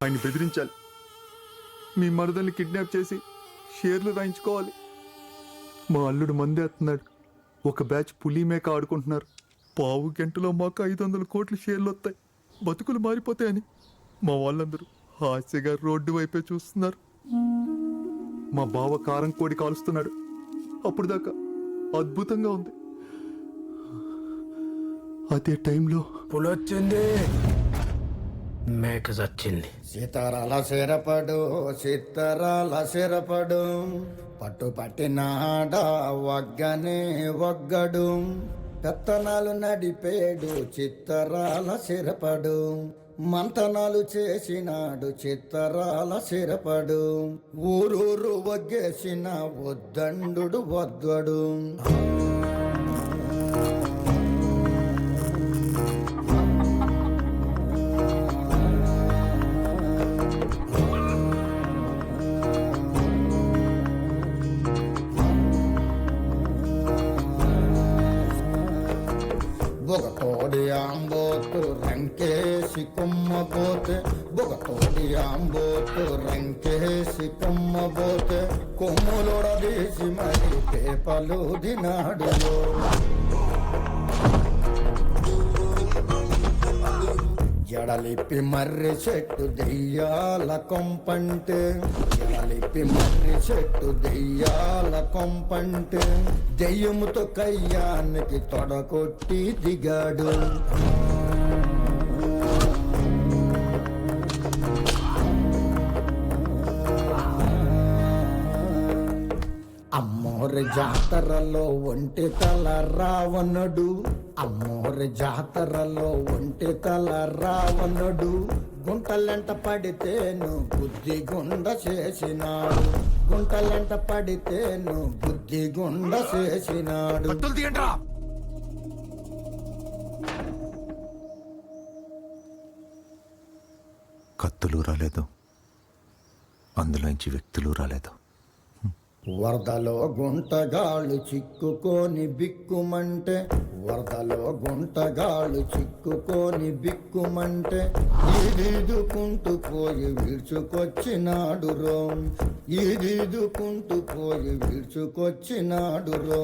ఆయన్ని బెదిరించాలి. మీ మరదల్ని కిడ్నాప్ చేసి షేర్లు రాయించుకోవాలి. మా అల్లుడు మందేస్తున్నాడు. ఒక బ్యాచ్ పులి మేక ఆడుకుంటున్నారు. పావు గంటలో మాకు 500 కోట్ల షేర్లు వస్తాయి, బతుకులు మారిపోతాయని మా వాళ్ళందరూ హాస్యగా రోడ్డు వైపే చూస్తున్నారు. మా బావ కారం కోడి కాలుస్తున్నాడు. అప్పుడు దాకా అద్భుతంగా ఉంది. అదే టైంలో పులొచ్చింది, మేక చచ్చింది. సీతారాల సిరపడు, సీతారాల సిరపడు, పట్టు పట్టినాడ వగ్గనే వగ్గడు, పెత్తనాలు నడిపేడు చిత్తరాల సిరపడు, మంతనాలు చేసినాడు చిత్తరాల సిరపడు, ఊరూరు వగ్గేసిన వద్దండు వద్దడు. బొగతోడి ఆంబోతు రంకేసి కొమ్మబోతే, బొగతోడి ఆంబోతు రంకేసి కొమ్మబోతే, కొమ్ములొడదీసి మరి పేపలు దినాడు. జడలిప్పి మర్రి చెట్టు దెయ్యాల కొంపంటే, జడలిప్పి మర్రి చెట్టు దెయ్యాల కొంపంటే, దెయ్యముతో కయ్యానికి తొడకొట్టి దిగాడు. అమ్మోరి జాతరలో ఒంటి తల రావణుడు, అమ్మోరి జాతరలో ఒంటి తల రావణుడు, గుంటలెంట పడితేను బుద్ధి గుండ చేసినాడు, గుంటలెంట పడితేను బుద్ధి గుండ చేసినాడు. కత్తులు రాలేదు, అందులోంచి వ్యక్తులు రాలేదు. వరదలో గుంటగాళ్ళు చిక్కుకొని బిక్కుమంటే, వరదలో గుంటగాళ్ళు చిక్కుకొని బిక్కుమంటే, ఈదుకుంటూ పోయి విడుచుకొచ్చినాడు రో, ఈదుకుంటూ పోయి విడుచుకొచ్చినాడు రో.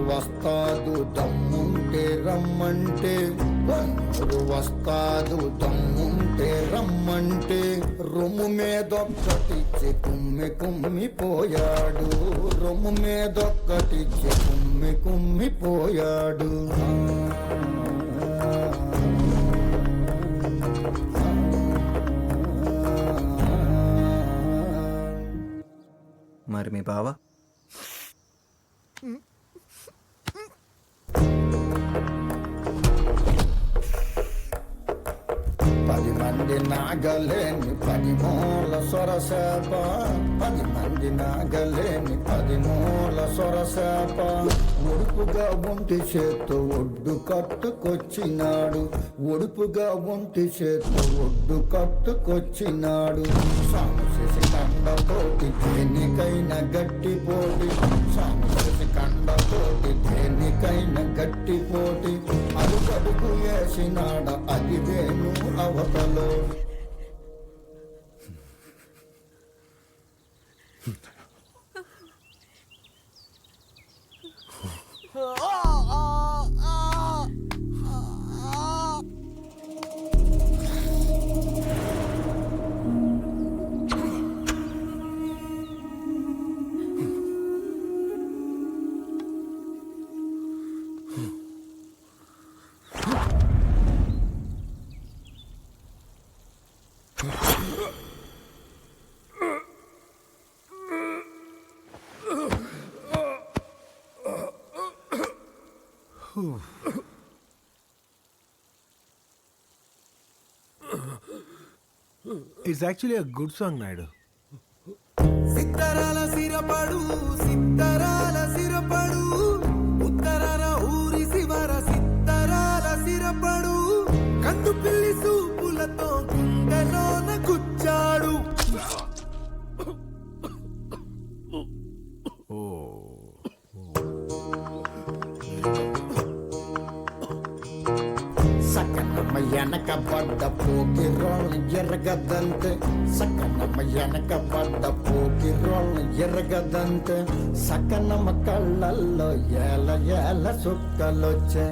వస్తాదు దమ్ముంటే రమ్మంటే, వస్తాదు దమ్ముంటే రమ్మంటే, రొమ్ము మీదొక్కటిచ్చి కుమ్మిపోయాడు, రొమ్ము మీదొక్కటిచ్చి కుమ్మిపోయాడు. మరి మీ బావ 10 మంది నాగలేని 10 మూల సొరసేప, 10 మంది నాగలేని 10 మూల సొరసేప, ఒడుపుగా ఒంటి చేత్తో ఒడ్డు కట్టుకొచ్చినాడు, ఒడుపుగా ఒంటి చేత్తో ఒడ్డు కట్టుకొచ్చినాడు. సాముసేసి కండతోటి దేనికైనా గట్టి పోటీ, సాముసేసి కండతోటి దేనికైనా గట్టి పోటీ, అడుగడుగు వేసినాడ అది Venu అవతలో. It's actually a good song, Naidu. సిత్తరాల సిరపడు, సిత్తరాల సిరపడు, ఉత్తరాల ఊరి శివర సిత్తరాల సిరపడు, కందు పిల్లి సూపులతో గుండెలోన గుచ్చాడు. Oh. సక్కనమ్మ వెనక పడ్డ పోకి రోళ్ళు ఎరగదంతే సక్కనమ్మ వెనక పడ్డ పోకి రోళ్ళు ఎరగదంతే సక్కనమ్మ కళ్ళల్లో ఏల ఏల సుక్కలొచ్చే